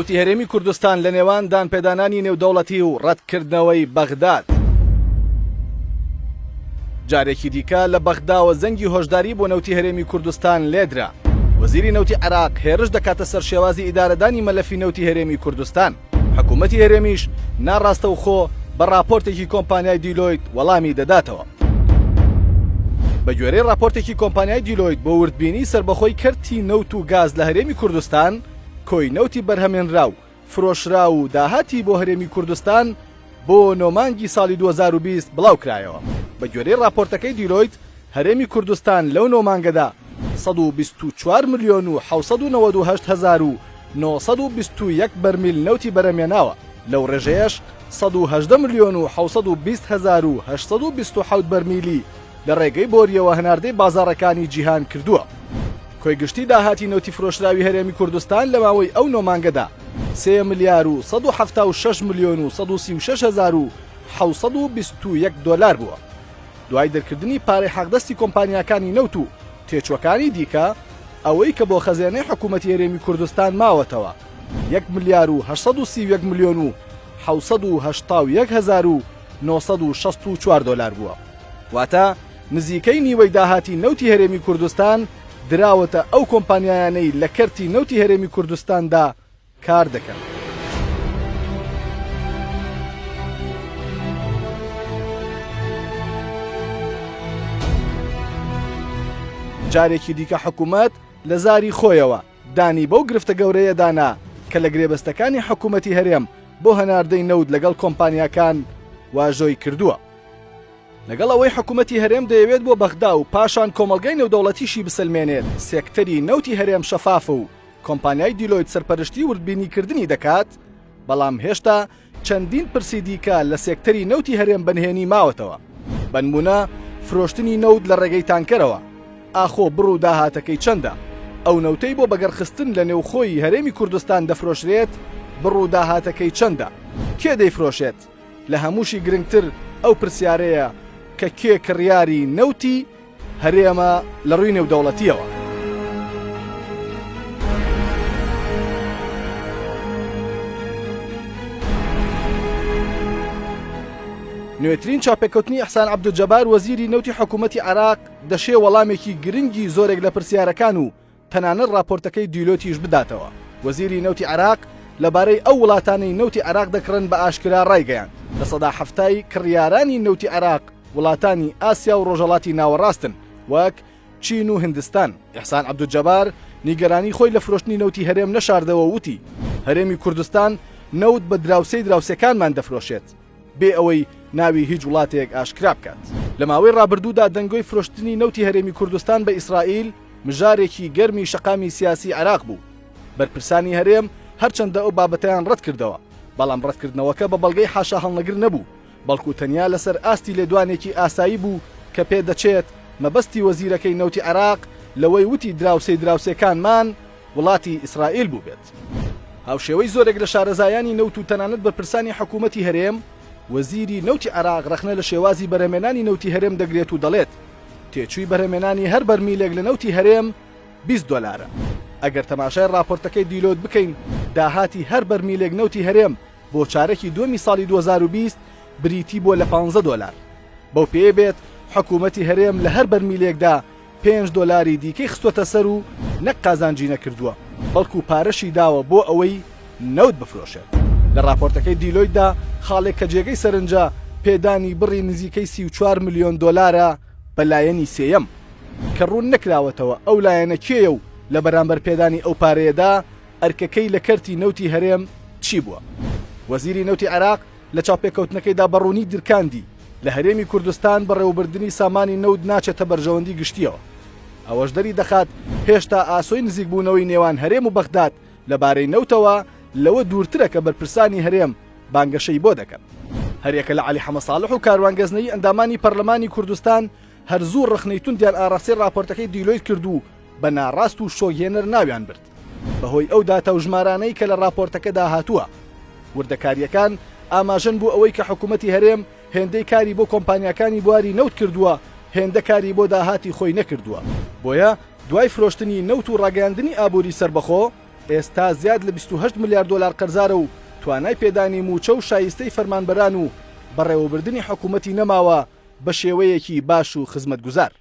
نەوتی هەرێمی کوردستان لە نێوان دانپێدانانی نێودەوڵەتی و ڕەتکردنەوەی بەغداد. جارێکی دیکە لە بەغداوە زەنگی هۆشداری بۆ نەوتی هەرێمی کوردستان لێدرا. وەزیری نەوتی عێراق هێرش دەکاتە سەر شێوازی ئیدارەدانی مەلەفی نەوتی هەرێمی کوردستان. حکوومەتی هەرێمیش ناڕاستە و خۆ بە راپۆرتێکی کۆمپانیای دیلۆیت وەڵامی دەداتەوە. بە گوێرەی راپۆرتێکی کۆمپانیای دیلۆیت بۆ وردبینی سربەخۆی کەرتی نەوت و گاز لە هەرێمی کوردستان، کۆی نەوتی بەرهەمێنرا و فرۆشرا و داهاتی بۆ هەرێمی کوردستان بۆ نۆمانگی ساڵی 2020 بڵاو کرایەوە. بە گوێرەی راپۆرتەکەی دیلۆیت هەرێمی کوردستان لەو نۆمانگەدا 124 ملیۆن و 798 هەزار و 921 بەرمیل نەوتی بەرهەمێناوە. لەو ڕێژەیەش 118 ملیۆن و 720 هەزار و 827 بەرمیلی لە ڕێگەی بۆریەوە هەناردەی بازاڕەکانی جیهان کردووە. کۆی گشتی داهاتی نەوتی فرۆشراوی هەرێمی کوردستان لە ماوەی ئەو نۆمانگەدا 3 ملیار و 176 ملیۆن و 136 هەزار و 721 دۆلار بووە. دوای دەرکردنی پارەی حەقدەستی کۆمپانیاکانی نەوت و تێچوەکانی دیکە، ئەوەی کە بۆ خەزانەی حکوومەتی هەرێمی کوردستان ماوەتەوە 1 ملیار و 831 ملیۆن و 781 هەزار و 964 دۆلار بووە. واتە نزیکەی نیوەی داهاتی نەوتی هەرێمی کوردستان دراوەتە ئەو کۆمپانیایانەی لە کەرتی نەوتی هەرێمی کوردستاندا کار دەکەن. جارێکی دیکە حکوومەت لە زاری خۆیەوە دانی بەو گرفتە گەورەیە دانا کە لە گرێبەستەکانی حکوومەتی هەرێم بۆ هەناردەی نەوت لەگەڵ کۆمپانیاکان واژۆی کردووە. لەگەڵ ئەوەی حکوومەتی هەرێم دەیەوێت بۆ بەغدا و پاشان کۆمەڵگەی نێودەوڵەتیشی بسلمێنێت سێکتەری نەوتی هەرێم شەفافە و کۆمپانیای دیلۆیت سەرپەرشتی وردبینیکردنی دەکات، بەڵام هێشتا چەندین پرسی دیکە لە سێکتەری نەوتی هەرێم بەنهێنی ماوەتەوە. بەنمونە فرۆشتنی نەوت لە ڕێگەی تانکەرەوە. ئاخۆ بڕ و داهاتەکەی چەندە؟ ئەو نەوتەی بۆ بەگەرخستن لە نێوخۆی هەرێمی کوردستان دەفرۆشرێت بڕ و داهاتەکەی چەندە؟ کێ دەیفرۆشێت؟ لە هەمووشی گرنگتر ئەو پرسیارەیە کە کێ کڕیاری نەوتی هەرێمە لە ڕووی نێودەوڵەتیەوە. نوێترین چاپێکەوتنی ئەحسان عەبدولجەبار وەزیری نەوتی حکوومەتی عێراق دەشێ وەڵامێکی گرنگی زۆرێک لە پرسیارەکان و تەنانەت راپۆرتەکەی دیلۆتیش بداتەوە. وەزیری نەوتی عێراق لەبارەی ئەو وڵاتانەی نەوتی عێراق دەکڕن بە ئاشکرا ڕایگەیان. لە سەدا هەفتای کڕیارانی نەوتی عێراق وڵاتانی ئاسیا و ڕۆژهەڵاتی ناوەڕاستن وەک چین و هندستان. ئەحسان عەبدولجەبار نیگەرانی خۆی لە فرۆشتنی نەوتی هەرێم نەشاردەوە وتی هەرێمی کوردستان نەوت بە دراوسەی دراوسەکانمان دەفرۆشێت بێ ئەوەی ناوی هیچ وڵاتێک ئاشکرا بکات. لە ماوەی ڕابردوودا دەنگۆی فرۆشتنی نەوتی هەرێمی کوردستان بە ئیسرائیل مژارێکی گەرمی شەقامی سیاسی عێراق بوو. بەرپرسانی هەرێم هەرچەندە ئەو بابەتیان ڕەت کردەوە، بەڵام ڕەتکردنەوەکە بە بەڵگەی حاشا هەڵنەگر نەبوو، بەڵکو تەنیا لەسەر ئاستی لێدوانێکی ئاسایی بوو کە پێدەچێت مەبەستی وەزیرەکەی نەوتی عێراق لەوەی وتی دراوسەی دراوسەکانمان وڵاتی ئیسرائیل بوو بێت. هاوشێوەی زۆرێک لە شارەزایانی نەوت و تەنانەت بەرپرسانی حکوومەتی هەرێم وەزیری نەوتی عێراق ڕەخنە لە شێوازی بەرهەمێنانی نەوتی هەرێم دەگرێت و دەڵێت تێچووی بەرهەمێنانی هەر بەرمیلێک لە نەوتی هەرێم 20 دۆلارە. ئەگەر تەماشای راپۆرتەکەی دیلۆت بکەین، داهاتی هەر بەرمیلێک نەوتی هەرێم بۆ چارەکی دووەمی ساڵی 2020 بریتی بۆ لە 15 دۆلار. بەو پێ بێت حکوومەتی هەرێم لە هەر بەرمیلێکدا 5 دۆلاری دیکەی خستوەتە سەر و نەک قازانجی نەکردووە، بەڵکو پارەشی داوە بۆ ئەوەی نەوت بفرۆشێت. لە راپۆرتەکەی دیلۆیتدا خاڵێک کە جێگەی سەرنجە پێدانی بڕی نزیکەی 34 ملیۆن دۆلارە بەلایەنی سێیەم کە ڕوون نەکراوەتەوە ئەو لایەنە کێیە و لە بەرامبەر پێدانی ئەو پارەیەدا ئەرکەکەی لە کەرتی نەوتی هەرێم چی بووە. وەزیری نەوتی عێراق لە چاپێکەوتنەکەیدا بەڕوونی درکاندی لە هەرێمی کوردستان بەڕێوەبردننی سامانی نەوت ناچێتە بەرژەوەندی گشتیەوە. ئەوەش دەری دەخات هێشتا ئاسۆی نزیکبوونەوەی نێوان هەرێم و بەغداد لەبارەی نەوتەوە لەوە دوورترە کە بەرپرسانی هەرێم بانگەشەی بۆ دەکەن. هەریەکە لە عەلی حەمەد ساڵح و کاروانگەزنەی ئەندامانی پەرلەمانی کوردستان هەرزوو ڕخنەی توندیان ئاڕاستی راپۆرتەکەی دیلۆیت کردو بە ناڕاست و شۆگێنەر ناویان برد بەهۆی ئەو داتە و ژمارانەی کە لە راپۆرتەکەدا هاتووە. وردەکاریەکان ئاماژەن بوو ئەوەی کە حکوومەتی هەرێم هێندەی کاری بۆ کۆمپانیاکانی بواری نەوت کردووە، هێندە کاری بۆ داهاتی خۆی نەکردووە. بۆیە دوای فرۆشتنی نەوت و ڕاگەاندنی ئابووری سربەخۆ، ئێستا زیاد لە 28 ملیار دلار قەرزارە و توانای پێدانی موچە و شایستەی فەرمانبەران و بەڕێوەبردننی حکوومەتی نەماوە بە شێوەیەکی باش و خزمەتگوزار.